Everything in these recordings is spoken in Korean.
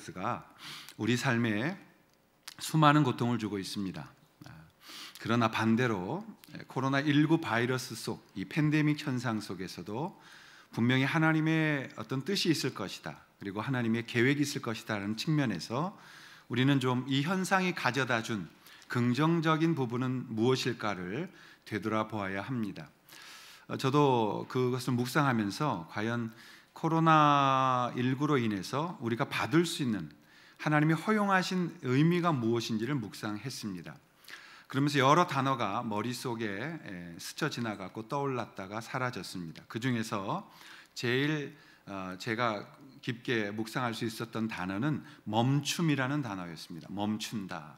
바이러스가 우리 삶에 수많은 고통을 주고 있습니다. 그러나 반대로 코로나19 바이러스 속 이 팬데믹 현상 속에서도 분명히 하나님의 어떤 뜻이 있을 것이다, 그리고 하나님의 계획이 있을 것이다라는 측면에서 우리는 좀 이 현상이 가져다 준 긍정적인 부분은 무엇일까를 되돌아보아야 합니다. 저도 그것을 묵상하면서 과연 코로나19로 인해서 우리가 받을 수 있는 하나님이 허용하신 의미가 무엇인지를 묵상했습니다. 그러면서 여러 단어가 머릿속에 스쳐 지나가고 떠올랐다가 사라졌습니다. 그 중에서 제일 제가 깊게 묵상할 수 있었던 단어는 멈춤이라는 단어였습니다. 멈춘다.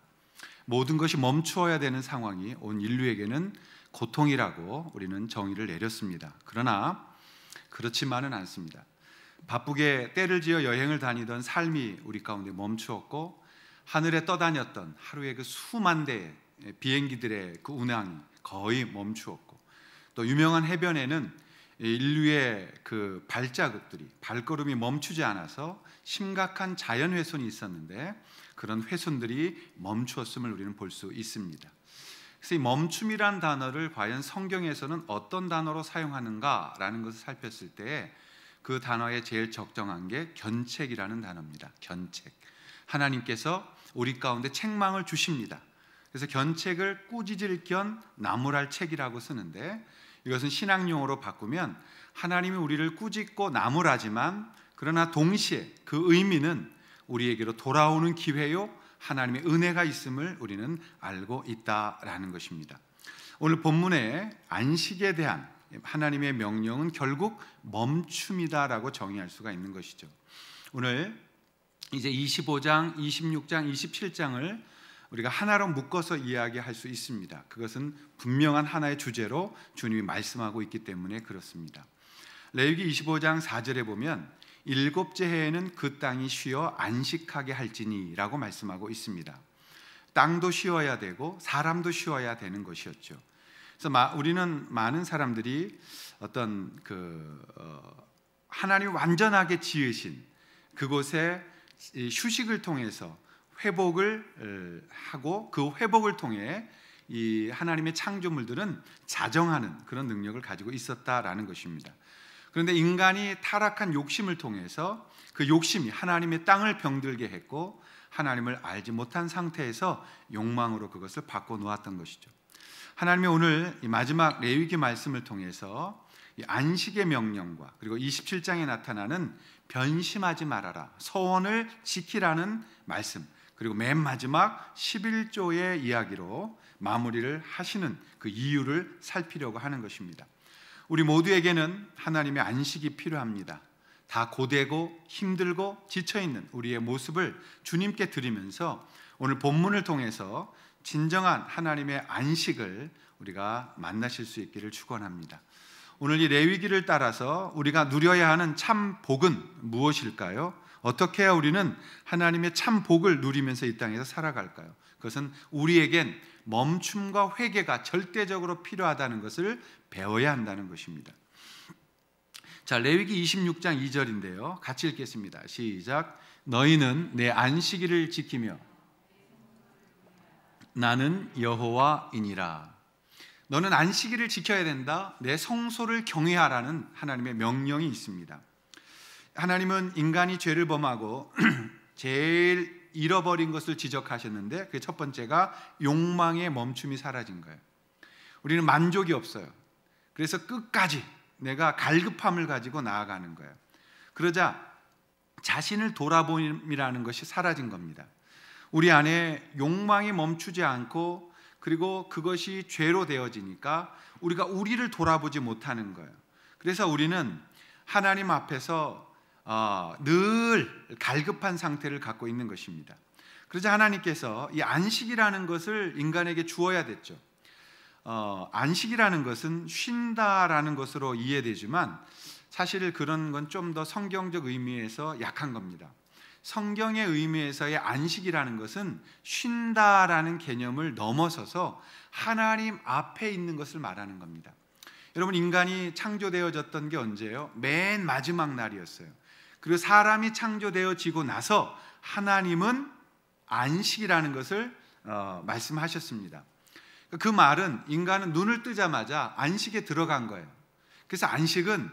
모든 것이 멈추어야 되는 상황이 온 인류에게는 고통이라고 우리는 정의를 내렸습니다. 그러나 그렇지만은 않습니다. 바쁘게 때를 지어 여행을 다니던 삶이 우리 가운데 멈추었고, 하늘에 떠다녔던 하루에 그 수만 대의 비행기들의 그 운항이 거의 멈추었고, 또 유명한 해변에는 인류의 그 발걸음이 멈추지 않아서 심각한 자연 훼손이 있었는데 그런 훼손들이 멈추었음을 우리는 볼 수 있습니다. 그래서 이 멈춤이란 단어를 과연 성경에서는 어떤 단어로 사용하는가라는 것을 살폈을 때 그 단어에 제일 적정한 게 견책이라는 단어입니다. 견책. 하나님께서 우리 가운데 책망을 주십니다. 그래서 견책을 꾸짖을 견 나무랄 책이라고 쓰는데, 이것은 신학용어로 바꾸면 하나님이 우리를 꾸짖고 나무라지만 그러나 동시에 그 의미는 우리에게로 돌아오는 기회요, 하나님의 은혜가 있음을 우리는 알고 있다라는 것입니다. 오늘 본문의 안식에 대한 하나님의 명령은 결국 멈춤이다라고 정의할 수가 있는 것이죠. 오늘 이제 25장, 26장, 27장을 우리가 하나로 묶어서 이야기할 수 있습니다. 그것은 분명한 하나의 주제로 주님이 말씀하고 있기 때문에 그렇습니다. 레위기 25장 4절에 보면 일곱째 해에는 그 땅이 쉬어 안식하게 할지니 라고 말씀하고 있습니다. 땅도 쉬어야 되고 사람도 쉬어야 되는 것이었죠. 그래서 우리는 많은 사람들이 어떤 하나님이 완전하게 지으신 그곳에 휴식을 통해서 회복을 하고, 그 회복을 통해 이 하나님의 창조물들은 자정하는 그런 능력을 가지고 있었다라는 것입니다. 그런데 인간이 타락한 욕심을 통해서 그 욕심이 하나님의 땅을 병들게 했고, 하나님을 알지 못한 상태에서 욕망으로 그것을 바꿔 놓았던 것이죠. 하나님이 오늘 이 마지막 레위기 말씀을 통해서 이 안식의 명령과 그리고 27장에 나타나는 변심하지 말아라, 서원을 지키라는 말씀, 그리고 맨 마지막 11조의 이야기로 마무리를 하시는 그 이유를 살피려고 하는 것입니다. 우리 모두에게는 하나님의 안식이 필요합니다. 다 고되고 힘들고 지쳐있는 우리의 모습을 주님께 드리면서 오늘 본문을 통해서 진정한 하나님의 안식을 우리가 만나실 수 있기를 축원합니다. 오늘 이 레위기를 따라서 우리가 누려야 하는 참 복은 무엇일까요? 어떻게 해야 우리는 하나님의 참 복을 누리면서 이 땅에서 살아갈까요? 그것은 우리에겐 멈춤과 회개가 절대적으로 필요하다는 것을 배워야 한다는 것입니다. 자, 레위기 26장 2절인데요. 같이 읽겠습니다. 시작. 너희는 내 안식일을 지키며 나는 여호와이니라. 너는 안식일을 지켜야 된다. 내 성소를 경외하라는 하나님의 명령이 있습니다. 하나님은 인간이 죄를 범하고 제일 잃어버린 것을 지적하셨는데, 그 첫 번째가 욕망의 멈춤이 사라진 거예요. 우리는 만족이 없어요. 그래서 끝까지 내가 갈급함을 가지고 나아가는 거예요. 그러자 자신을 돌아봄이라는 것이 사라진 겁니다. 우리 안에 욕망이 멈추지 않고, 그리고 그것이 죄로 되어지니까 우리가 우리를 돌아보지 못하는 거예요. 그래서 우리는 하나님 앞에서 늘 갈급한 상태를 갖고 있는 것입니다. 그러자 하나님께서 이 안식이라는 것을 인간에게 주어야 됐죠. 안식이라는 것은 쉰다라는 것으로 이해되지만 사실 그런 건 좀 더 성경적 의미에서 약한 겁니다. 성경의 의미에서의 안식이라는 것은 쉰다라는 개념을 넘어서서 하나님 앞에 있는 것을 말하는 겁니다. 여러분, 인간이 창조되어졌던 게 언제예요? 맨 마지막 날이었어요. 그리고 사람이 창조되어지고 나서 하나님은 안식이라는 것을 말씀하셨습니다. 그 말은 인간은 눈을 뜨자마자 안식에 들어간 거예요. 그래서 안식은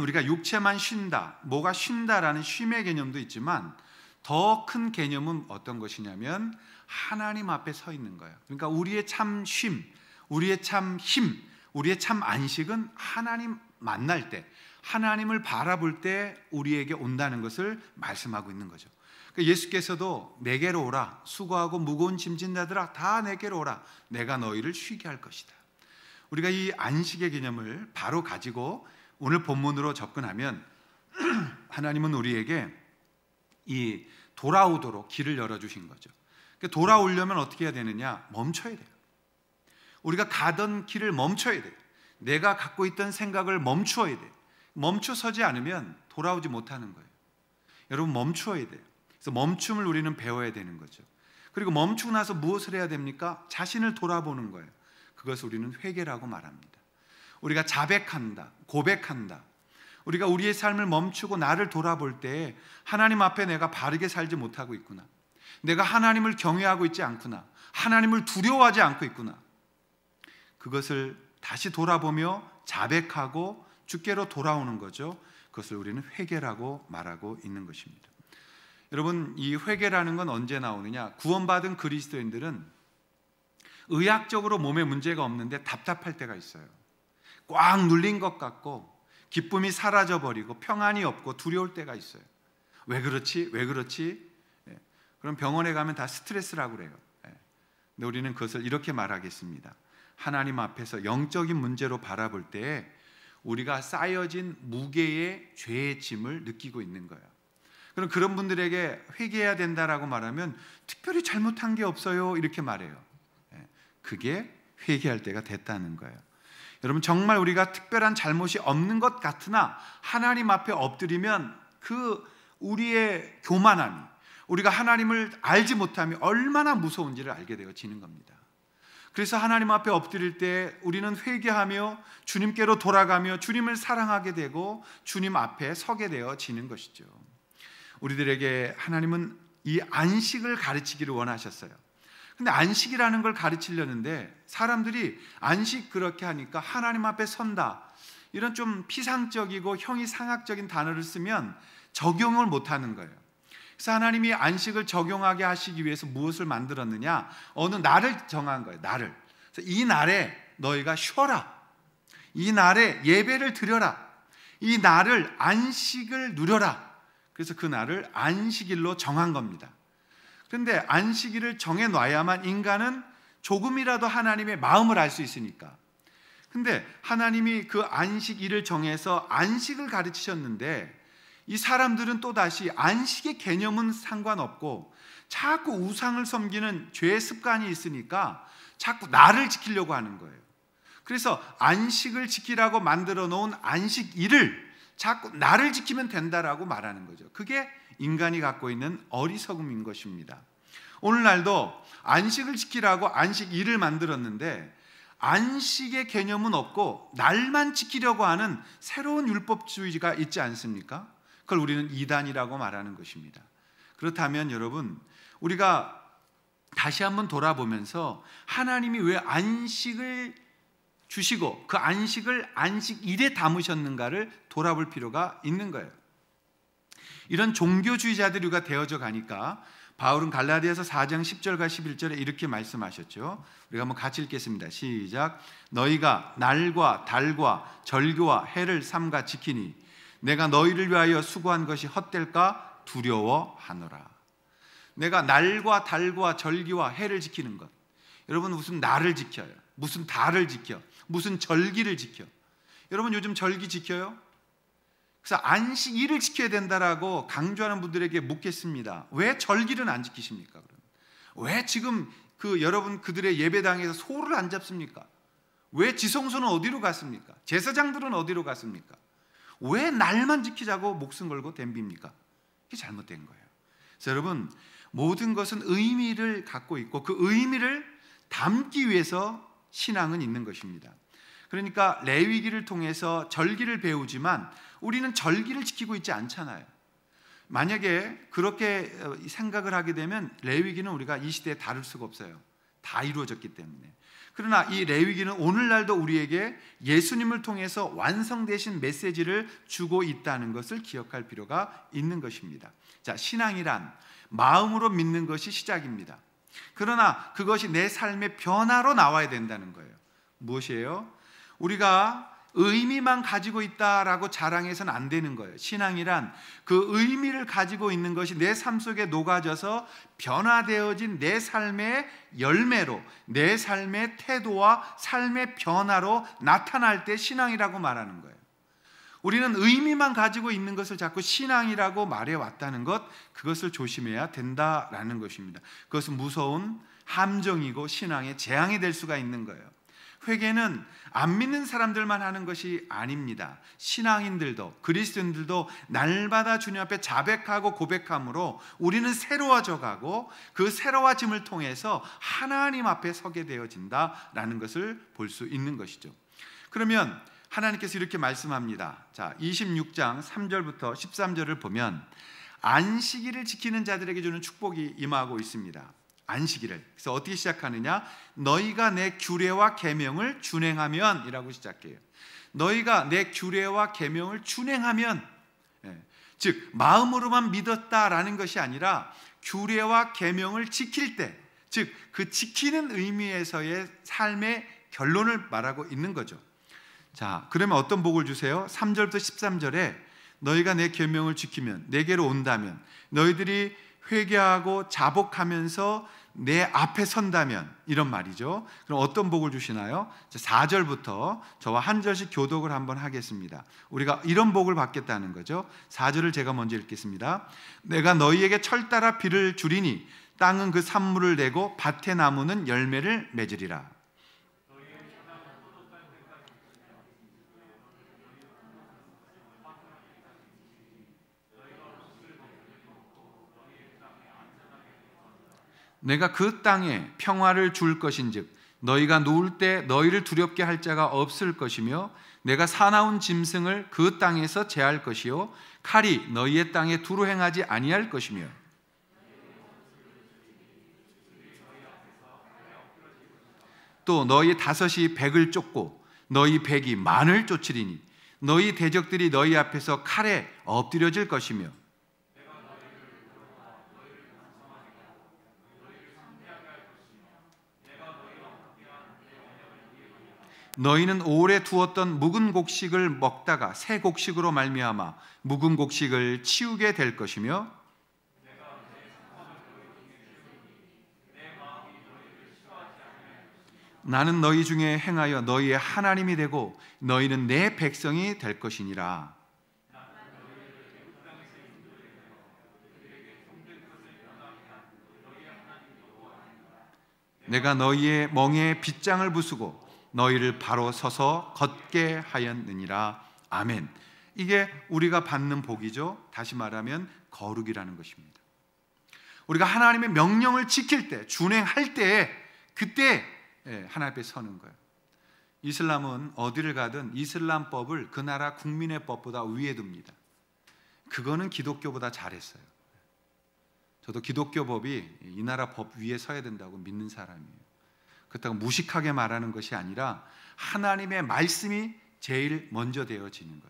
우리가 육체만 쉰다, 뭐가 쉰다라는 쉼의 개념도 있지만 더 큰 개념은 어떤 것이냐면 하나님 앞에 서 있는 거예요. 그러니까 우리의 참 쉼, 우리의 참 힘, 우리의 참 안식은 하나님 만날 때, 하나님을 바라볼 때 우리에게 온다는 것을 말씀하고 있는 거죠. 예수께서도 내게로 오라, 수고하고 무거운 짐진 자들아 다 내게로 오라, 내가 너희를 쉬게 할 것이다. 우리가 이 안식의 개념을 바로 가지고 오늘 본문으로 접근하면 하나님은 우리에게 이 돌아오도록 길을 열어주신 거죠. 돌아오려면 어떻게 해야 되느냐? 멈춰야 돼요. 우리가 가던 길을 멈춰야 돼요. 내가 갖고 있던 생각을 멈추어야 돼요. 멈춰서지 않으면 돌아오지 못하는 거예요. 여러분, 멈추어야 돼요. 그래서 멈춤을 우리는 배워야 되는 거죠. 그리고 멈추고 나서 무엇을 해야 됩니까? 자신을 돌아보는 거예요. 그것을 우리는 회개라고 말합니다. 우리가 자백한다, 고백한다. 우리가 우리의 삶을 멈추고 나를 돌아볼 때 하나님 앞에 내가 바르게 살지 못하고 있구나, 내가 하나님을 경외하고 있지 않구나, 하나님을 두려워하지 않고 있구나, 그것을 다시 돌아보며 자백하고 주께로 돌아오는 거죠. 그것을 우리는 회개라고 말하고 있는 것입니다. 여러분, 이 회개라는 건 언제 나오느냐? 구원받은 그리스도인들은 의학적으로 몸에 문제가 없는데 답답할 때가 있어요. 꽉 눌린 것 같고 기쁨이 사라져버리고 평안이 없고 두려울 때가 있어요. 왜 그렇지? 왜 그렇지? 그럼 병원에 가면 다 스트레스라고 그래요. 근데 우리는 그것을 이렇게 말하겠습니다. 하나님 앞에서 영적인 문제로 바라볼 때 우리가 쌓여진 무게의 죄의 짐을 느끼고 있는 거예요. 그럼 그런 분들에게 회개해야 된다라고 말하면 특별히 잘못한 게 없어요, 이렇게 말해요. 그게 회개할 때가 됐다는 거예요. 여러분, 정말 우리가 특별한 잘못이 없는 것 같으나 하나님 앞에 엎드리면 그 우리의 교만함이, 우리가 하나님을 알지 못함이 얼마나 무서운지를 알게 되어지는 겁니다. 그래서 하나님 앞에 엎드릴 때 우리는 회개하며 주님께로 돌아가며 주님을 사랑하게 되고 주님 앞에 서게 되어지는 것이죠. 우리들에게 하나님은 이 안식을 가르치기를 원하셨어요. 근데 안식이라는 걸 가르치려는데 사람들이 안식 그렇게 하니까 하나님 앞에 선다, 이런 좀 피상적이고 형이상학적인 단어를 쓰면 적용을 못하는 거예요. 그래서 하나님이 안식을 적용하게 하시기 위해서 무엇을 만들었느냐? 어느 날을 정한 거예요. 날을. 그래서 이 날에 너희가 쉬어라, 이 날에 예배를 드려라, 이 날을 안식을 누려라. 그래서 그 날을 안식일로 정한 겁니다. 그런데 안식일을 정해놔야만 인간은 조금이라도 하나님의 마음을 알 수 있으니까. 근데 하나님이 그 안식일을 정해서 안식을 가르치셨는데 이 사람들은 또다시 안식의 개념은 상관없고 자꾸 우상을 섬기는 죄의 습관이 있으니까 자꾸 나를 지키려고 하는 거예요. 그래서 안식을 지키라고 만들어 놓은 안식일을 자꾸 나를 지키면 된다라고 말하는 거죠. 그게 인간이 갖고 있는 어리석음인 것입니다. 오늘날도 안식을 지키라고 안식일을 만들었는데 안식의 개념은 없고 날만 지키려고 하는 새로운 율법주의가 있지 않습니까? 그걸 우리는 이단이라고 말하는 것입니다. 그렇다면 여러분, 우리가 다시 한번 돌아보면서 하나님이 왜 안식을 주시고 그 안식을 안식일에 담으셨는가를 돌아볼 필요가 있는 거예요. 이런 종교주의자들이 우리가 되어져 가니까 바울은 갈라디아서 4장 10절과 11절에 이렇게 말씀하셨죠. 우리가 한번 같이 읽겠습니다. 시작. 너희가 날과 달과 절기와 해를 삼가 지키니 내가 너희를 위하여 수고한 것이 헛될까 두려워하노라. 내가 날과 달과 절기와 해를 지키는 것. 여러분, 무슨 날을 지켜요? 무슨 달을 지켜? 무슨 절기를 지켜? 여러분, 요즘 절기 지켜요? 그래서 안식일을 지켜야 된다라고 강조하는 분들에게 묻겠습니다. 왜 절기는 안 지키십니까? 그러면? 왜 지금 여러분 그들의 예배당에서 소를 안 잡습니까? 왜 지성소는 어디로 갔습니까? 제사장들은 어디로 갔습니까? 왜 날만 지키자고 목숨 걸고 덤빕니까? 이게 잘못된 거예요. 그래서 여러분, 모든 것은 의미를 갖고 있고 그 의미를 담기 위해서 신앙은 있는 것입니다. 그러니까 레위기를 통해서 절기를 배우지만 우리는 절기를 지키고 있지 않잖아요. 만약에 그렇게 생각을 하게 되면 레위기는 우리가 이 시대에 다룰 수가 없어요. 다 이루어졌기 때문에. 그러나 이 레위기는 오늘날도 우리에게 예수님을 통해서 완성되신 메시지를 주고 있다는 것을 기억할 필요가 있는 것입니다. 자, 신앙이란 마음으로 믿는 것이 시작입니다. 그러나 그것이 내 삶의 변화로 나와야 된다는 거예요. 무엇이에요? 우리가 의미만 가지고 있다라고 자랑해서는 안 되는 거예요. 신앙이란 그 의미를 가지고 있는 것이 내 삶 속에 녹아져서 변화되어진 내 삶의 열매로, 내 삶의 태도와 삶의 변화로 나타날 때 신앙이라고 말하는 거예요. 우리는 의미만 가지고 있는 것을 자꾸 신앙이라고 말해왔다는 것, 그것을 조심해야 된다라는 것입니다. 그것은 무서운 함정이고 신앙의 재앙이 될 수가 있는 거예요. 회개는 안 믿는 사람들만 하는 것이 아닙니다. 신앙인들도, 그리스도인들도 날마다 주님 앞에 자백하고 고백함으로 우리는 새로워져 가고 그 새로워짐을 통해서 하나님 앞에 서게 되어진다라는 것을 볼 수 있는 것이죠. 그러면 하나님께서 이렇게 말씀합니다. 자, 26장 3절부터 13절을 보면 안식일을 지키는 자들에게 주는 축복이 임하고 있습니다. 안식일을. 그래서 어떻게 시작하느냐? 너희가 내 규례와 계명을 준행하면 이라고 시작해요. 너희가 내 규례와 계명을 준행하면, 즉 마음으로만 믿었다라는 것이 아니라 규례와 계명을 지킬 때, 즉 그 지키는 의미에서의 삶의 결론을 말하고 있는 거죠. 자, 그러면 어떤 복을 주세요? 3절부터 13절에 너희가 내 계명을 지키면, 내게로 온다면, 너희들이 회개하고 자복하면서 내 앞에 선다면, 이런 말이죠. 그럼 어떤 복을 주시나요? 4절부터 저와 한 절씩 교독을 한번 하겠습니다. 우리가 이런 복을 받겠다는 거죠. 4절을 제가 먼저 읽겠습니다. 내가 너희에게 철따라 비를 주리니 땅은 그 산물을 내고 밭의 나무는 열매를 맺으리라. 내가 그 땅에 평화를 줄 것인즉 너희가 누울 때 너희를 두렵게 할 자가 없을 것이며 내가 사나운 짐승을 그 땅에서 제할 것이요 칼이 너희의 땅에 두루 행하지 아니할 것이며 또 너희 다섯이 백을 쫓고 너희 백이 만을 쫓으리니 너희 대적들이 너희 앞에서 칼에 엎드려질 것이며 너희는 오래 두었던 묵은 곡식을 먹다가 새 곡식으로 말미암아 묵은 곡식을 치우게 될 것이며 나는 너희 중에 행하여 너희의 하나님이 되고 너희는 내 백성이 될 것이니라. 내가 너희의 멍에 빗장을 부수고 너희를 바로 서서 걷게 하였느니라. 아멘. 이게 우리가 받는 복이죠. 다시 말하면 거룩이라는 것입니다. 우리가 하나님의 명령을 지킬 때, 준행할 때, 그때 하나님 앞에 서는 거예요. 이슬람은 어디를 가든 이슬람법을 그 나라 국민의 법보다 위에 둡니다. 그거는 기독교보다 잘했어요. 저도 기독교 법이 이 나라 법 위에 서야 된다고 믿는 사람이에요. 그렇다고 무식하게 말하는 것이 아니라 하나님의 말씀이 제일 먼저 되어지는 것,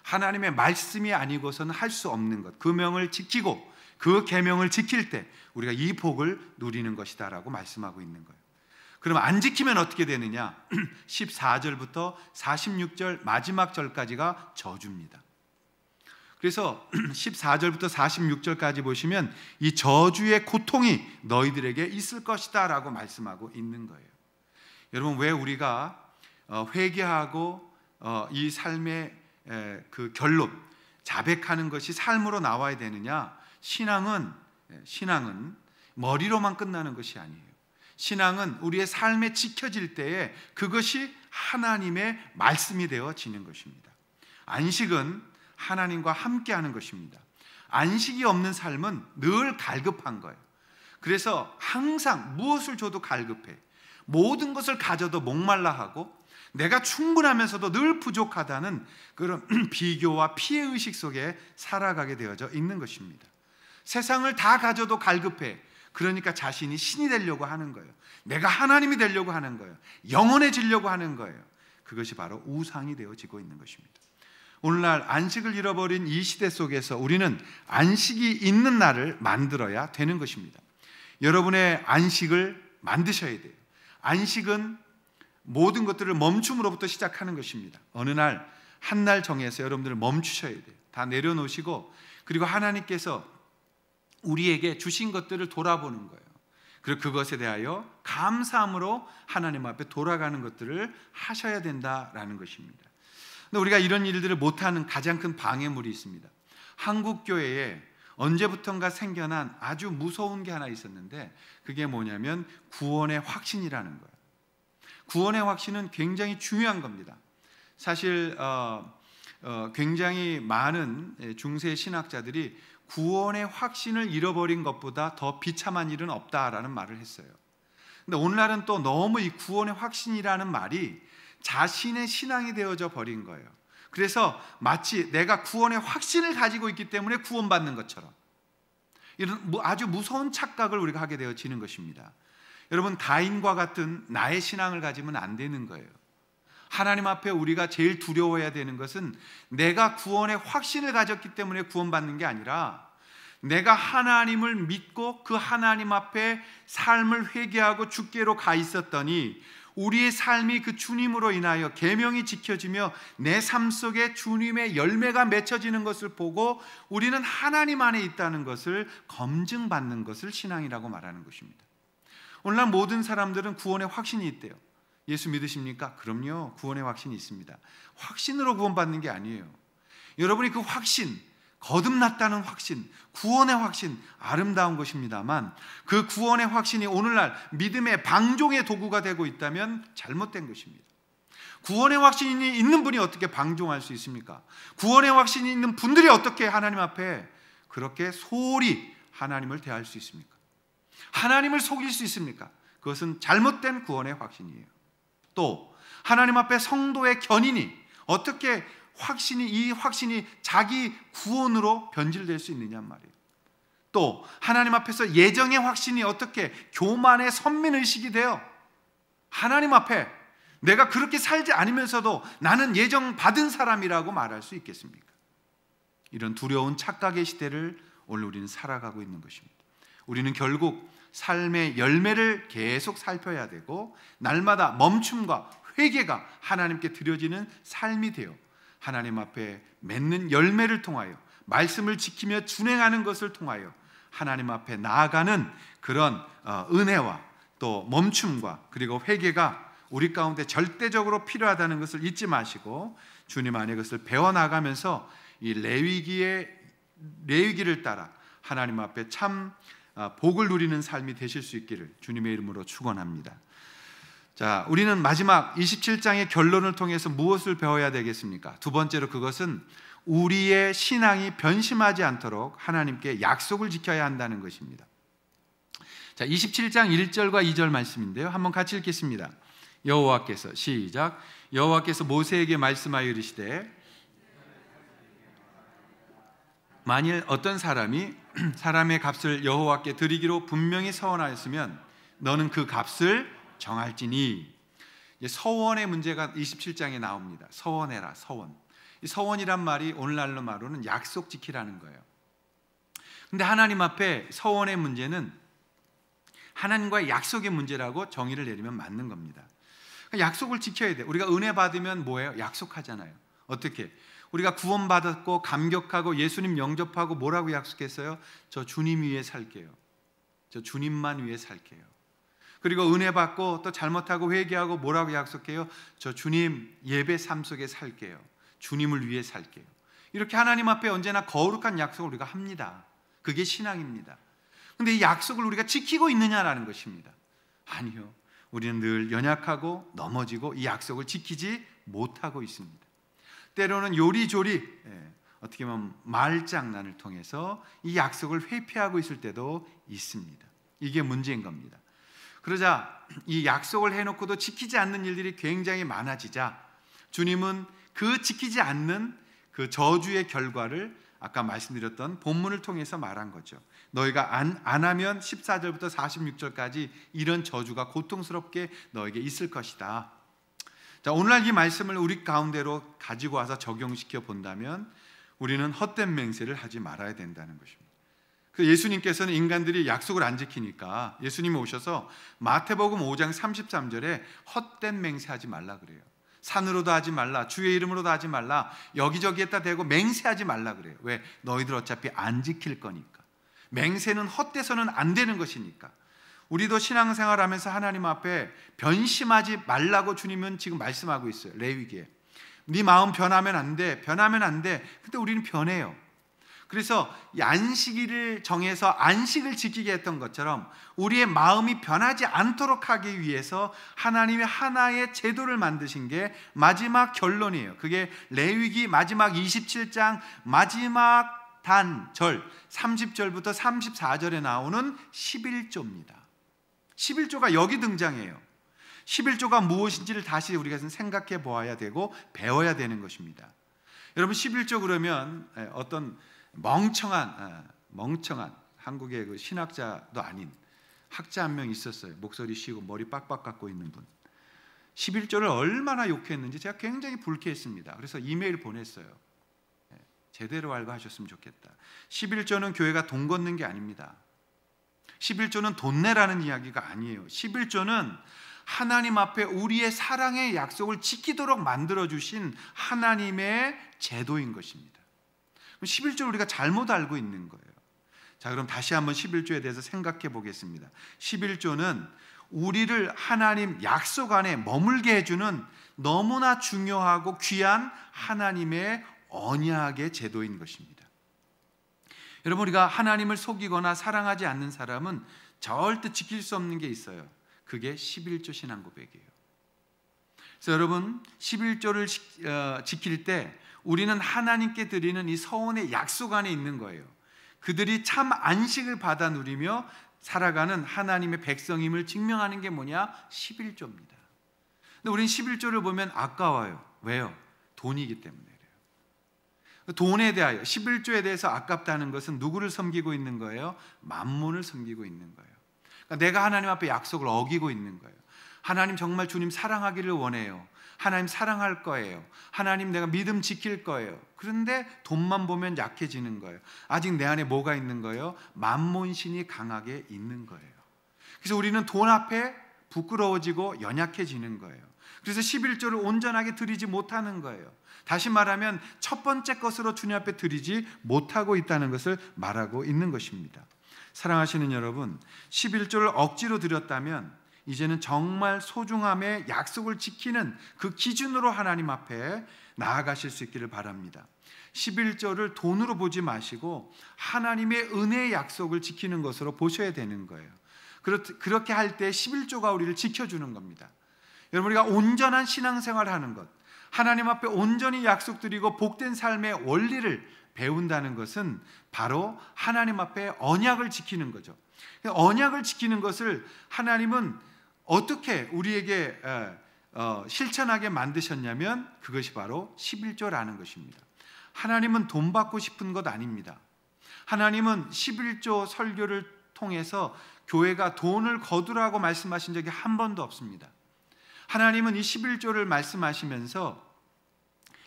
하나님의 말씀이 아니고서는 할 수 없는 것, 그 명을 지키고 그 계명을 지킬 때 우리가 이 복을 누리는 것이다라고 말씀하고 있는 거예요. 그러면 안 지키면 어떻게 되느냐? 14절부터 46절 마지막 절까지가 저주입니다. 그래서 14절부터 46절까지 보시면 이 저주의 고통이 너희들에게 있을 것이다 라고 말씀하고 있는 거예요. 여러분, 왜 우리가 회개하고 이 삶의 그 결론, 자백하는 것이 삶으로 나와야 되느냐? 신앙은 머리로만 끝나는 것이 아니에요. 신앙은 우리의 삶에 지켜질 때에 그것이 하나님의 말씀이 되어지는 것입니다. 안식은 하나님과 함께하는 것입니다. 안식이 없는 삶은 늘 갈급한 거예요. 그래서 항상 무엇을 줘도 갈급해. 모든 것을 가져도 목말라하고 내가 충분하면서도 늘 부족하다는 그런 비교와 피해의식 속에 살아가게 되어져 있는 것입니다. 세상을 다 가져도 갈급해. 그러니까 자신이 신이 되려고 하는 거예요. 내가 하나님이 되려고 하는 거예요. 영원해지려고 하는 거예요. 그것이 바로 우상이 되어지고 있는 것입니다. 오늘날 안식을 잃어버린 이 시대 속에서 우리는 안식이 있는 날을 만들어야 되는 것입니다. 여러분의 안식을 만드셔야 돼요. 안식은 모든 것들을 멈춤으로부터 시작하는 것입니다. 어느 날 한 날 정해서 여러분들 멈추셔야 돼요. 다 내려놓으시고, 그리고 하나님께서 우리에게 주신 것들을 돌아보는 거예요. 그리고 그것에 대하여 감사함으로 하나님 앞에 돌아가는 것들을 하셔야 된다라는 것입니다. 근데 우리가 이런 일들을 못하는 가장 큰 방해물이 있습니다. 한국 교회에 언제부턴가 생겨난 아주 무서운 게 하나 있었는데, 그게 뭐냐면 구원의 확신이라는 거예요. 구원의 확신은 굉장히 중요한 겁니다. 사실 굉장히 많은 중세 신학자들이 구원의 확신을 잃어버린 것보다 더 비참한 일은 없다라는 말을 했어요. 근데 오늘날은 또 너무 이 구원의 확신이라는 말이 자신의 신앙이 되어져 버린 거예요. 그래서 마치 내가 구원의 확신을 가지고 있기 때문에 구원받는 것처럼, 이런 아주 무서운 착각을 우리가 하게 되어지는 것입니다. 여러분, 가인과 같은 나의 신앙을 가지면 안 되는 거예요. 하나님 앞에 우리가 제일 두려워해야 되는 것은 내가 구원의 확신을 가졌기 때문에 구원받는 게 아니라, 내가 하나님을 믿고 그 하나님 앞에 삶을 회개하고 주께로 가 있었더니 우리의 삶이 그 주님으로 인하여 계명이 지켜지며 내 삶 속에 주님의 열매가 맺혀지는 것을 보고 우리는 하나님 안에 있다는 것을 검증받는 것을 신앙이라고 말하는 것입니다. 오늘날 모든 사람들은 구원의 확신이 있대요. 예수 믿으십니까? 그럼요, 구원의 확신이 있습니다. 확신으로 구원받는 게 아니에요. 여러분이 그 확신, 거듭났다는 확신, 구원의 확신, 아름다운 것입니다만, 그 구원의 확신이 오늘날 믿음의 방종의 도구가 되고 있다면 잘못된 것입니다. 구원의 확신이 있는 분이 어떻게 방종할 수 있습니까? 구원의 확신이 있는 분들이 어떻게 하나님 앞에 그렇게 소홀히 하나님을 대할 수 있습니까? 하나님을 속일 수 있습니까? 그것은 잘못된 구원의 확신이에요. 또 하나님 앞에 성도의 견인이 어떻게 이 확신이 자기 구원으로 변질될 수 있느냐 말이에요. 또 하나님 앞에서 예정의 확신이 어떻게 교만의 선민의식이 되어 하나님 앞에 내가 그렇게 살지 않으면서도 나는 예정 받은 사람이라고 말할 수 있겠습니까? 이런 두려운 착각의 시대를 오늘 우리는 살아가고 있는 것입니다. 우리는 결국 삶의 열매를 계속 살펴야 되고, 날마다 멈춤과 회개가 하나님께 드려지는 삶이 되어 하나님 앞에 맺는 열매를 통하여 말씀을 지키며 준행하는 것을 통하여 하나님 앞에 나아가는 그런 은혜와 또 멈춤과 그리고 회개가 우리 가운데 절대적으로 필요하다는 것을 잊지 마시고, 주님 안에 그것을 배워나가면서 이 레위기를 따라 하나님 앞에 참 복을 누리는 삶이 되실 수 있기를 주님의 이름으로 축원합니다. 자, 우리는 마지막 27장의 결론을 통해서 무엇을 배워야 되겠습니까? 두 번째로 그것은 우리의 신앙이 변심하지 않도록 하나님께 약속을 지켜야 한다는 것입니다. 자, 27장 1절과 2절 말씀인데요, 한번 같이 읽겠습니다. 여호와께서, 시작. 여호와께서 모세에게 말씀하여 이르시되, 만일 어떤 사람이 사람의 값을 여호와께 드리기로 분명히 서원하였으면 너는 그 값을 정할지니. 서원의 문제가 27장에 나옵니다. 서원해라, 서원. 이 서원이란 말이 오늘날로 말로는 약속 지키라는 거예요. 근데 하나님 앞에 서원의 문제는 하나님과의 약속의 문제라고 정의를 내리면 맞는 겁니다. 약속을 지켜야 돼. 우리가 은혜 받으면 뭐예요? 약속하잖아요. 어떻게? 우리가 구원받았고 감격하고 예수님 영접하고 뭐라고 약속했어요? 저 주님 위에 살게요. 저 주님만 위해 살게요. 그리고 은혜 받고 또 잘못하고 회개하고 뭐라고 약속해요? 저 주님 예배 삶 속에 살게요. 주님을 위해 살게요. 이렇게 하나님 앞에 언제나 거룩한 약속을 우리가 합니다. 그게 신앙입니다. 그런데 이 약속을 우리가 지키고 있느냐라는 것입니다. 아니요. 우리는 늘 연약하고 넘어지고 이 약속을 지키지 못하고 있습니다. 때로는 요리조리, 어떻게 보면 말장난을 통해서 이 약속을 회피하고 있을 때도 있습니다. 이게 문제인 겁니다. 그러자 이 약속을 해놓고도 지키지 않는 일들이 굉장히 많아지자 주님은 그 지키지 않는 그 저주의 결과를 아까 말씀드렸던 본문을 통해서 말한 거죠. 너희가 안 하면 14절부터 46절까지 이런 저주가 고통스럽게 너에게 있을 것이다. 자, 오늘날 이 말씀을 우리 가운데로 가지고 와서 적용시켜 본다면 우리는 헛된 맹세를 하지 말아야 된다는 것입니다. 그 예수님께서는 인간들이 약속을 안 지키니까 예수님이 오셔서 마태복음 5장 33절에 헛된 맹세하지 말라 그래요. 산으로도 하지 말라, 주의 이름으로도 하지 말라, 여기저기에다 대고 맹세하지 말라 그래요. 왜? 너희들 어차피 안 지킬 거니까. 맹세는 헛돼서는 안 되는 것이니까. 우리도 신앙생활하면서 하나님 앞에 변심하지 말라고 주님은 지금 말씀하고 있어요. 레위기에 네 마음 변하면 안 돼, 변하면 안 돼. 근데 우리는 변해요. 그래서 이 안식일을 정해서 안식을 지키게 했던 것처럼 우리의 마음이 변하지 않도록 하기 위해서 하나님의 하나의 제도를 만드신 게 마지막 결론이에요. 그게 레위기 마지막 27장 마지막 단절 30절부터 34절에 나오는 11조입니다. 11조가 여기 등장해요. 11조가 무엇인지를 다시 우리가 생각해 보아야 되고 배워야 되는 것입니다. 여러분 11조 그러면 어떤 멍청한 한국의 그 신학자도 아닌 학자 한 명 있었어요. 목소리 쉬고 머리 빡빡 깎고 있는 분. 11조를 얼마나 욕했는지 제가 굉장히 불쾌했습니다. 그래서 이메일 보냈어요. 제대로 알고 하셨으면 좋겠다. 11조는 교회가 돈 걷는 게 아닙니다. 11조는 돈 내라는 이야기가 아니에요. 11조는 하나님 앞에 우리의 사랑의 약속을 지키도록 만들어주신 하나님의 제도인 것입니다. 11조를 우리가 잘못 알고 있는 거예요. 자, 그럼 다시 한번 11조에 대해서 생각해 보겠습니다. 11조는 우리를 하나님 약속 안에 머물게 해주는 너무나 중요하고 귀한 하나님의 언약의 제도인 것입니다. 여러분, 우리가 하나님을 속이거나 사랑하지 않는 사람은 절대 지킬 수 없는 게 있어요. 그게 11조 신앙 고백이에요. 그래서 여러분 11조를 지킬 때 우리는 하나님께 드리는 이 서원의 약속 안에 있는 거예요. 그들이 참 안식을 받아 누리며 살아가는 하나님의 백성임을 증명하는 게 뭐냐? 11조입니다. 근데 우리는 11조를 보면 아까워요. 왜요? 돈이기 때문에 그래요. 돈에 대하여 11조에 대해서 아깝다는 것은 누구를 섬기고 있는 거예요? 만몬을 섬기고 있는 거예요. 그러니까 내가 하나님 앞에 약속을 어기고 있는 거예요. 하나님 정말 주님 사랑하기를 원해요. 하나님 사랑할 거예요. 하나님 내가 믿음 지킬 거예요. 그런데 돈만 보면 약해지는 거예요. 아직 내 안에 뭐가 있는 거예요? 만몬신이 강하게 있는 거예요. 그래서 우리는 돈 앞에 부끄러워지고 연약해지는 거예요. 그래서 11조를 온전하게 드리지 못하는 거예요. 다시 말하면 첫 번째 것으로 주님 앞에 드리지 못하고 있다는 것을 말하고 있는 것입니다. 사랑하시는 여러분, 11조를 억지로 드렸다면 이제는 정말 소중함의 약속을 지키는 그 기준으로 하나님 앞에 나아가실 수 있기를 바랍니다. 11조를 돈으로 보지 마시고 하나님의 은혜의 약속을 지키는 것으로 보셔야 되는 거예요. 그렇게 할 때 11조가 우리를 지켜주는 겁니다. 여러분, 우리가 온전한 신앙생활을 하는 것, 하나님 앞에 온전히 약속드리고 복된 삶의 원리를 배운다는 것은 바로 하나님 앞에 언약을 지키는 거죠. 언약을 지키는 것을 하나님은 어떻게 우리에게 실천하게 만드셨냐면 그것이 바로 11조라는 것입니다. 하나님은 돈 받고 싶은 것 아닙니다. 하나님은 11조 설교를 통해서 교회가 돈을 거두라고 말씀하신 적이 한 번도 없습니다. 하나님은 이 11조를 말씀하시면서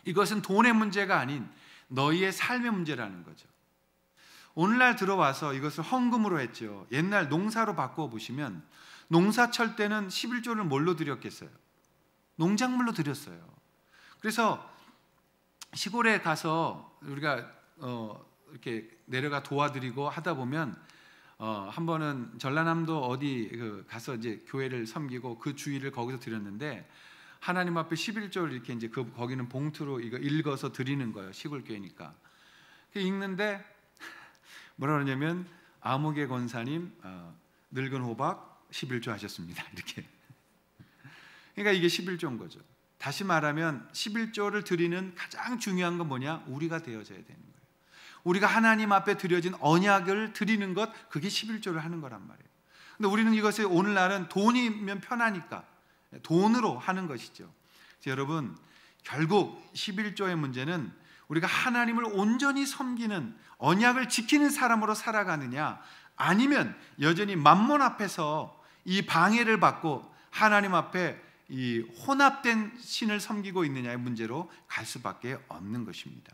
이것은 돈의 문제가 아닌 너희의 삶의 문제라는 거죠. 오늘날 들어와서 이것을 헌금으로 했죠. 옛날 농사로 바꾸어 보시면 농사철 때는 11조를 뭘로 드렸겠어요? 농작물로 드렸어요. 그래서 시골에 가서 우리가 이렇게 내려가 도와드리고 하다 보면 한 번은 전라남도 어디 가서 이제 교회를 섬기고 그 주일을 거기서 드렸는데 하나님 앞에 11조를 이렇게 이제 거기는 봉투로 이거 읽어서 드리는 거예요. 시골 교회니까. 읽는데 뭐라 그러냐면 아무개 권사님 늙은 호박 11조 하셨습니다. 이렇게. 그러니까 이게 11조인 거죠. 다시 말하면 11조를 드리는 가장 중요한 건 뭐냐? 우리가 되어져야 되는 거예요. 우리가 하나님 앞에 드려진 언약을 드리는 것, 그게 11조를 하는 거란 말이에요. 근데 우리는 이것을 오늘날은 돈이면 편하니까 돈으로 하는 것이죠. 여러분, 결국 11조의 문제는 우리가 하나님을 온전히 섬기는 언약을 지키는 사람으로 살아가느냐, 아니면 여전히 만몬 앞에서 이 방해를 받고 하나님 앞에 이 혼합된 신을 섬기고 있느냐의 문제로 갈 수밖에 없는 것입니다.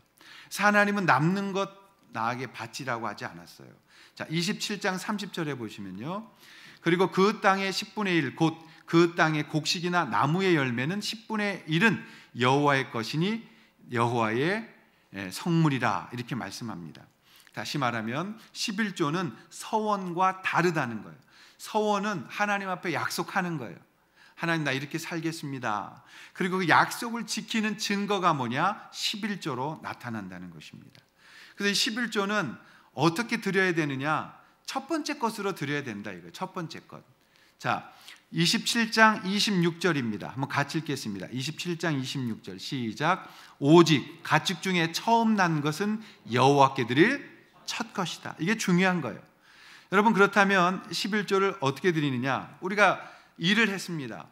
하나님은 남는 것 나에게 바치라고 하지 않았어요. 자, 27장 30절에 보시면요, 그리고 그 땅의 10분의 1 곧 그 땅의 곡식이나 나무의 열매는 10분의 1은 여호와의 것이니 여호와의 성물이라, 이렇게 말씀합니다. 다시 말하면 11조는 서원과 다르다는 거예요. 서원은 하나님 앞에 약속하는 거예요. 하나님, 나 이렇게 살겠습니다. 그리고 그 약속을 지키는 증거가 뭐냐? 11조로 나타난다는 것입니다. 그래서 이 11조는 어떻게 드려야 되느냐? 첫 번째 것으로 드려야 된다, 이거예요. 첫 번째 것. 자, 27장 26절입니다. 한번 같이 읽겠습니다. 27장 26절 시작. 오직 가축 중에 처음 난 것은 여호와께 드릴 첫 것이다. 이게 중요한 거예요. 여러분, 그렇다면 11조를 어떻게 드리느냐? 우리가 일을 했습니다.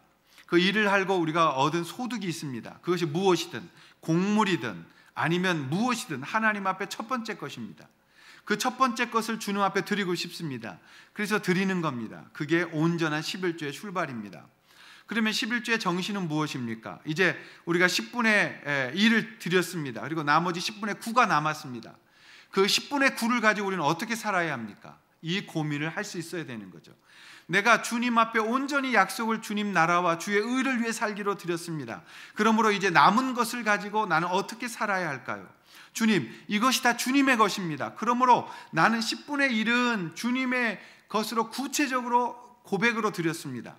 그 일을 하고 우리가 얻은 소득이 있습니다. 그것이 무엇이든, 곡물이든 아니면 무엇이든 하나님 앞에 첫 번째 것입니다. 그 첫 번째 것을 주님 앞에 드리고 싶습니다. 그래서 드리는 겁니다. 그게 온전한 11조의 출발입니다. 그러면 11조의 정신은 무엇입니까? 이제 우리가 10분의 1을 드렸습니다. 그리고 나머지 10분의 9가 남았습니다. 그 10분의 9를 가지고 우리는 어떻게 살아야 합니까? 이 고민을 할 수 있어야 되는 거죠. 내가 주님 앞에 온전히 약속을 주님 나라와 주의 의를 위해 살기로 드렸습니다. 그러므로 이제 남은 것을 가지고 나는 어떻게 살아야 할까요? 주님, 이것이 다 주님의 것입니다. 그러므로 나는 10분의 1은 주님의 것으로 구체적으로 고백으로 드렸습니다.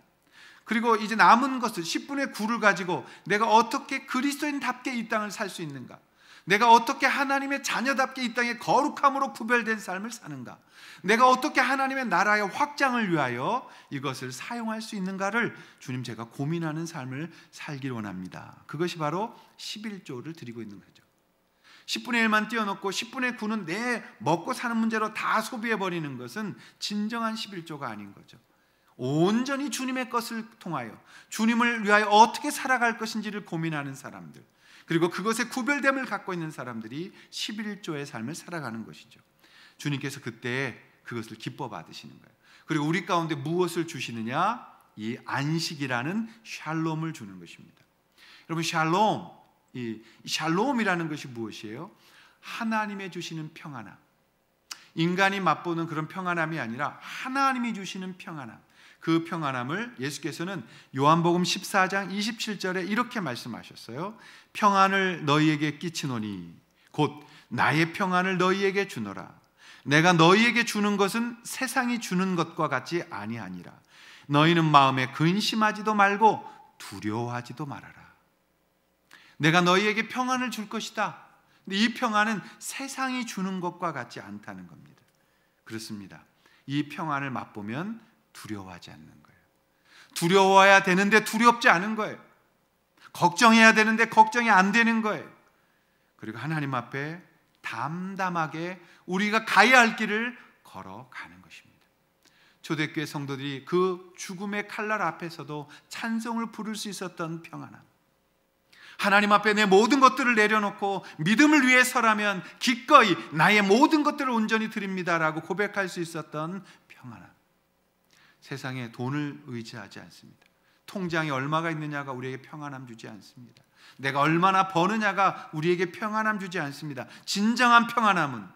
그리고 이제 남은 것을 10분의 9를 가지고 내가 어떻게 그리스도인답게 이 땅을 살 수 있는가? 내가 어떻게 하나님의 자녀답게 이 땅에 거룩함으로 구별된 삶을 사는가? 내가 어떻게 하나님의 나라의 확장을 위하여 이것을 사용할 수 있는가를 주님, 제가 고민하는 삶을 살길 원합니다. 그것이 바로 11조를 드리고 있는 거죠. 10분의 1만 띄워놓고 10분의 9는 내 먹고 사는 문제로 다 소비해버리는 것은 진정한 11조가 아닌 거죠. 온전히 주님의 것을 통하여 주님을 위하여 어떻게 살아갈 것인지를 고민하는 사람들, 그리고 그것에 구별됨을 갖고 있는 사람들이 11조의 삶을 살아가는 것이죠. 주님께서 그때 그것을 기뻐 받으시는 거예요. 그리고 우리 가운데 무엇을 주시느냐? 이 안식이라는 샬롬을 주는 것입니다. 여러분, 샬롬, 이 샬롬이라는 것이 무엇이에요? 하나님의 주시는 평안함. 인간이 맛보는 그런 평안함이 아니라 하나님이 주시는 평안함. 그 평안함을 예수께서는 요한복음 14장 27절에 이렇게 말씀하셨어요. 평안을 너희에게 끼치노니 곧 나의 평안을 너희에게 주노라. 내가 너희에게 주는 것은 세상이 주는 것과 같지 아니하니라. 너희는 마음에 근심하지도 말고 두려워하지도 말아라. 내가 너희에게 평안을 줄 것이다. 근데 이 평안은 세상이 주는 것과 같지 않다는 겁니다. 그렇습니다. 이 평안을 맛보면 두려워하지 않는 거예요. 두려워해야 되는데 두렵지 않은 거예요. 걱정해야 되는데 걱정이 안 되는 거예요. 그리고 하나님 앞에 담담하게 우리가 가야 할 길을 걸어가는 것입니다. 초대교회 성도들이 그 죽음의 칼날 앞에서도 찬송을 부를 수 있었던 평안함, 하나님 앞에 내 모든 것들을 내려놓고 믿음을 위해 서라면 기꺼이 나의 모든 것들을 온전히 드립니다라고 고백할 수 있었던 평안함. 세상에 돈을 의지하지 않습니다. 통장에 얼마가 있느냐가 우리에게 평안함 주지 않습니다. 내가 얼마나 버느냐가 우리에게 평안함 주지 않습니다. 진정한 평안함은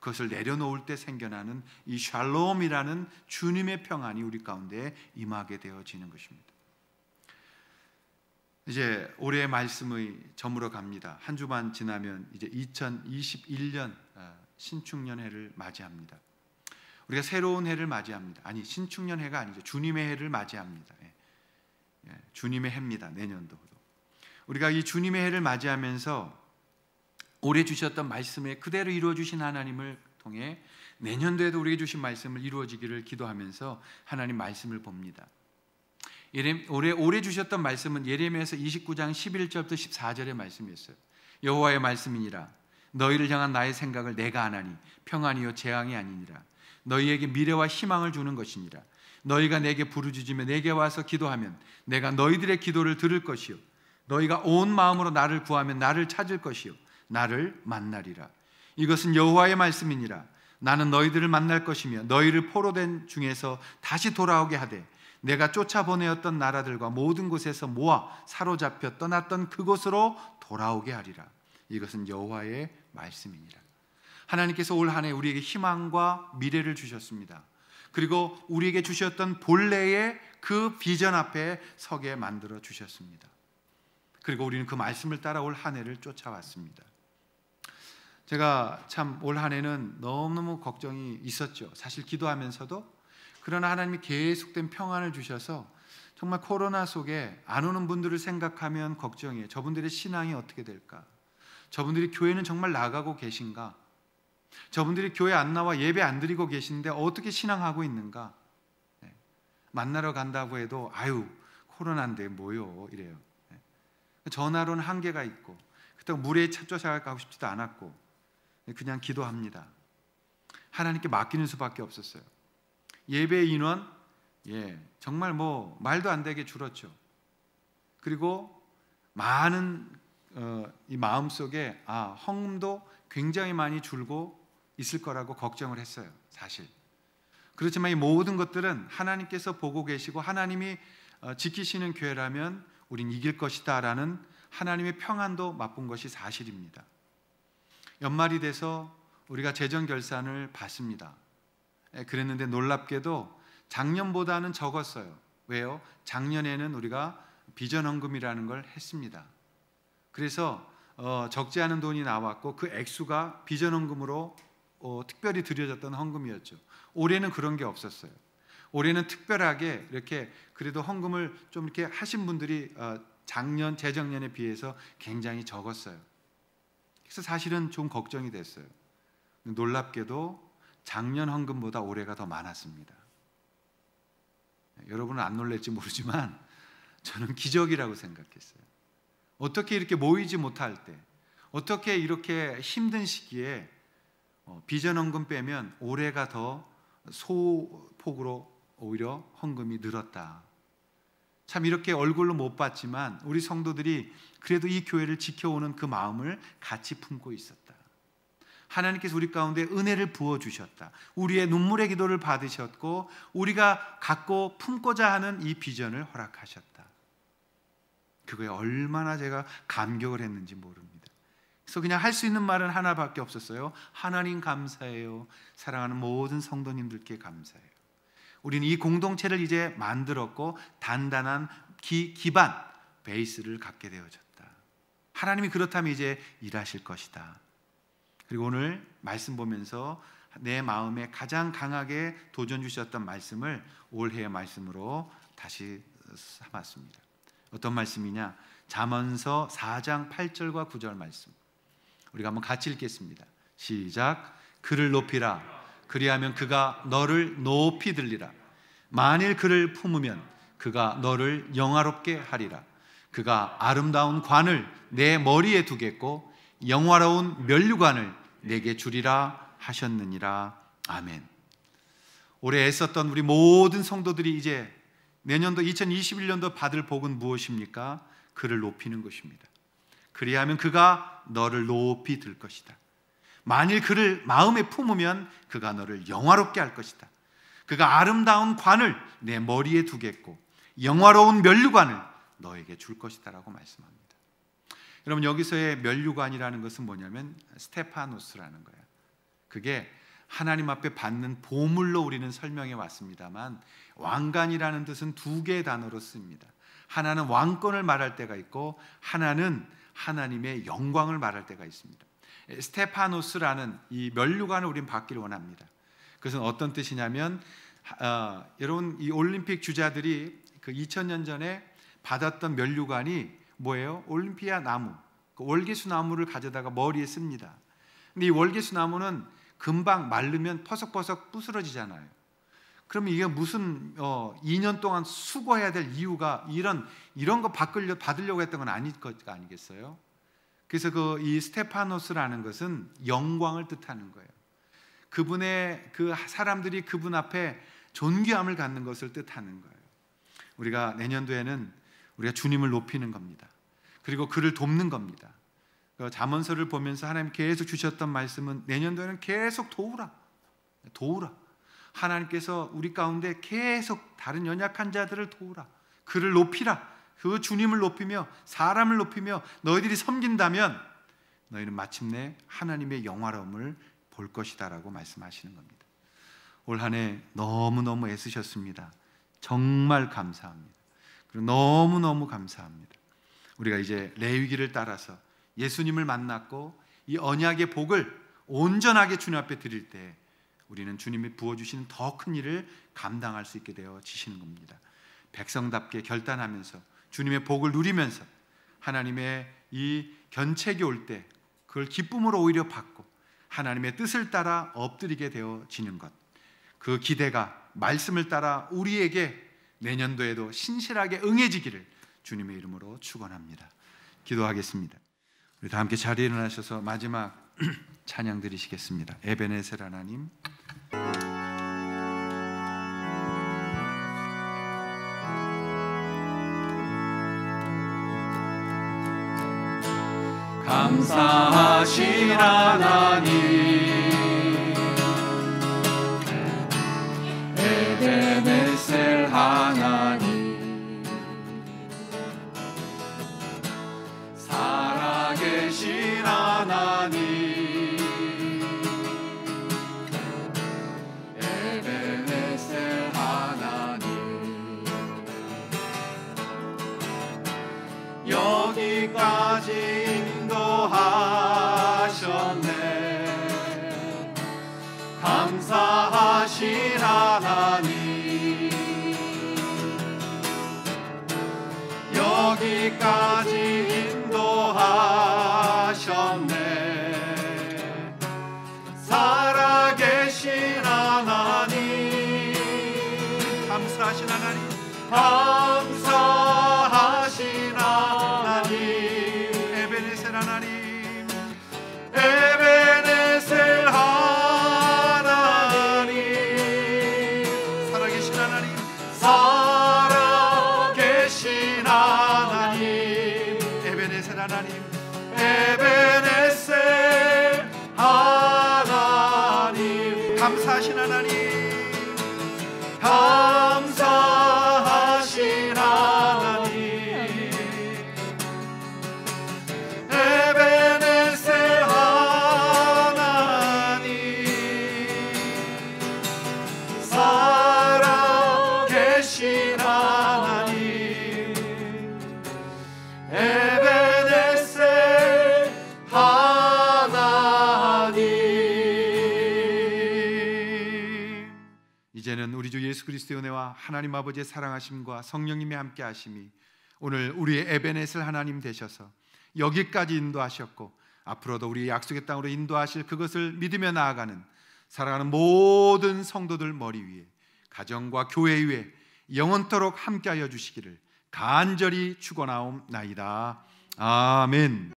그것을 내려놓을 때 생겨나는 이 샬롬이라는 주님의 평안이 우리 가운데 임하게 되어지는 것입니다. 이제 올해의 말씀의 저물어 갑니다. 한 주만 지나면 이제 2021년 신축년 해를 맞이합니다. 우리가 새로운 해를 맞이합니다. 아니, 신축년 해가 아니죠. 주님의 해를 맞이합니다. 주님의 해입니다. 내년도도. 우리가 이 주님의 해를 맞이하면서 올해 주셨던 말씀에 그대로 이루어 주신 하나님을 통해 내년도에도 우리에게 주신 말씀을 이루어지기를 기도하면서 하나님 말씀을 봅니다. 올해 주셨던 말씀은 예레미야서 29장 11절부터 14절의 말씀이었어요. 여호와의 말씀이니라. 너희를 향한 나의 생각을 내가 아나니 평안이요 재앙이 아니니라. 너희에게 미래와 희망을 주는 것이니라. 너희가 내게 부르짖으며 내게 와서 기도하면 내가 너희들의 기도를 들을 것이요 너희가 온 마음으로 나를 구하면 나를 찾을 것이요 나를 만나리라. 이것은 여호와의 말씀이니라. 나는 너희들을 만날 것이며 너희를 포로된 중에서 다시 돌아오게 하되 내가 쫓아보내었던 나라들과 모든 곳에서 모아 사로잡혀 떠났던 그곳으로 돌아오게 하리라. 이것은 여호와의 말씀이니라. 하나님께서 올 한 해 우리에게 희망과 미래를 주셨습니다. 그리고 우리에게 주셨던 본래의 그 비전 앞에 서게 만들어 주셨습니다. 그리고 우리는 그 말씀을 따라 올 한 해를 쫓아왔습니다. 제가 참 올 한 해는 너무너무 걱정이 있었죠. 사실 기도하면서도. 그러나 하나님이 계속된 평안을 주셔서 정말 코로나 속에 안 오는 분들을 생각하면 걱정이에요. 저분들의 신앙이 어떻게 될까? 저분들이 교회는 정말 나가고 계신가? 저분들이 교회 안 나와 예배 안 드리고 계신데 어떻게 신앙하고 있는가? 네. 만나러 간다고 해도 아유 코로나인데 뭐요 이래요. 네. 전화로는 한계가 있고 그렇다고 물에 쫓아가고 싶지도 않았고 그냥 기도합니다. 하나님께 맡기는 수밖에 없었어요. 예배 인원 정말 뭐 말도 안 되게 줄었죠. 그리고 많은 이 마음속에 헌금도 굉장히 많이 줄고 있을 거라고 걱정을 했어요. 사실. 그렇지만 이 모든 것들은 하나님께서 보고 계시고 하나님이 지키시는 교회라면 우린 이길 것이다 라는 하나님의 평안도 맛본 것이 사실입니다. 연말이 돼서 우리가 재정결산을 받습니다. 그랬는데 놀랍게도 작년보다는 적었어요. 왜요? 작년에는 우리가 비전헌금이라는 걸 했습니다. 그래서 적지 않은 돈이 나왔고 그 액수가 비전헌금으로 특별히 드려졌던 헌금이었죠. 올해는 그런 게 없었어요. 올해는 특별하게 이렇게 그래도 헌금을 좀 이렇게 하신 분들이 작년 재정년에 비해서 굉장히 적었어요. 그래서 사실은 좀 걱정이 됐어요. 놀랍게도 작년 헌금보다 올해가 더 많았습니다. 여러분은 안 놀랄지 모르지만 저는 기적이라고 생각했어요. 어떻게 이렇게 모이지 못할 때, 어떻게 이렇게 힘든 시기에 비전헌금 빼면 올해가 더 소폭으로 오히려 헌금이 늘었다. 참 이렇게 얼굴로 못 봤지만 우리 성도들이 그래도 이 교회를 지켜오는 그 마음을 같이 품고 있었다. 하나님께서 우리 가운데 은혜를 부어주셨다. 우리의 눈물의 기도를 받으셨고 우리가 갖고 품고자 하는 이 비전을 허락하셨다. 그거에 얼마나 제가 감격을 했는지 모릅니다. 그래서 그냥 할 수 있는 말은 하나밖에 없었어요. 하나님 감사해요. 사랑하는 모든 성도님들께 감사해요. 우리는 이 공동체를 이제 만들었고 단단한 기반, 베이스를 갖게 되어졌다. 하나님이 그렇다면 이제 일하실 것이다. 그리고 오늘 말씀 보면서 내 마음에 가장 강하게 도전 주셨던 말씀을 올해의 말씀으로 다시 삼았습니다. 어떤 말씀이냐? 잠언서 4장 8절과 9절 말씀. 우리가 한번 같이 읽겠습니다. 시작. 그를 높이라. 그리하면 그가 너를 높이 들리라. 만일 그를 품으면 그가 너를 영화롭게 하리라. 그가 아름다운 관을 내 머리에 두겠고 영화로운 면류관을 내게 주리라 하셨느니라. 아멘. 올해 애썼던 우리 모든 성도들이 이제 내년도 2021년도 받을 복은 무엇입니까? 그를 높이는 것입니다. 그리하면 그가 너를 높이 들 것이다. 만일 그를 마음에 품으면 그가 너를 영화롭게 할 것이다. 그가 아름다운 관을 내 머리에 두겠고 영화로운 면류관을 너에게 줄 것이다 라고 말씀합니다. 여러분 여기서의 면류관이라는 것은 뭐냐면 스테파노스라는 거예요. 그게 하나님 앞에 받는 보물로 우리는 설명해 왔습니다만 왕관이라는 뜻은 두 개의 단어로 씁니다. 하나는 왕권을 말할 때가 있고 하나는 하나님의 영광을 말할 때가 있습니다. 스테파노스라는 이 면류관을 우리는 받기를 원합니다. 그것은 어떤 뜻이냐면 여러분 이 올림픽 주자들이 그 2000년 전에 받았던 면류관이 뭐예요? 올림피아 나무, 그 월계수 나무를 가져다가 머리에 씁니다. 근데 이 월계수 나무는 금방 마르면 퍼석퍼석 부스러지잖아요. 그러면 이게 무슨 2년 동안 수고해야 될 이유가 이런 거 받으려고 했던 건 아닐 것 아니겠어요? 그래서 이 스테파노스라는 것은 영광을 뜻하는 거예요. 그분의 그 사람들이 그분 앞에 존귀함을 갖는 것을 뜻하는 거예요. 우리가 내년도에는 우리가 주님을 높이는 겁니다. 그리고 그를 돕는 겁니다. 잠언서를 보면서 하나님 계속 주셨던 말씀은 내년도에는 계속 도우라. 하나님께서 우리 가운데 계속 다른 연약한 자들을 도우라. 그를 높이라. 그 주님을 높이며 사람을 높이며 너희들이 섬긴다면 너희는 마침내 하나님의 영화로움을 볼 것이다 라고 말씀하시는 겁니다. 올 한 해 너무너무 애쓰셨습니다. 정말 감사합니다. 그리고 너무너무 감사합니다. 우리가 이제 레위기를 따라서 예수님을 만났고 이 언약의 복을 온전하게 주님 앞에 드릴 때 우리는 주님이 부어주시는 더 큰 일을 감당할 수 있게 되어지시는 겁니다. 백성답게 결단하면서 주님의 복을 누리면서 하나님의 이 견책이 올 때 그걸 기쁨으로 오히려 받고 하나님의 뜻을 따라 엎드리게 되어지는 것, 그 기대가 말씀을 따라 우리에게 내년도에도 신실하게 응해지기를 주님의 이름으로 축원합니다. 기도하겠습니다. 우리 다 함께 자리에 일어나셔서 마지막 찬양 드리시겠습니다. 에베네셀 하나님, 감사하신 하나님, 에베네셀 하나님, 살아계신 하나님, 에베네셀 하나님, 여기까지 인도하셨네. 감사하신 하나님, 여기까지 인도하셨네. 살아계신 하나님, 감사하신 하나님, 감사하신 하나님, 에베네셀 하나님, 에베네셀 하나님, 살아계신 하나님, 살아계신 하나님, 에베네셀 하나님, 에베네셀 하나님, 감사하신 하나님, 감사하신 하나님, 에베네셀 하나님, 살아계신 하나님, 에베네셀 하나님. 이제는 우리 주 예수 그리스도의 은혜와 하나님 아버지의 사랑하심과 성령님의 함께하심이 오늘 우리의 에베네셀 하나님 되셔서 여기까지 인도하셨고 앞으로도 우리의 약속의 땅으로 인도하실 그것을 믿으며 나아가는 살아가는 모든 성도들 머리 위에, 가정과 교회 위에 영원토록 함께하여 주시기를 간절히 축원하옵나이다. 아멘.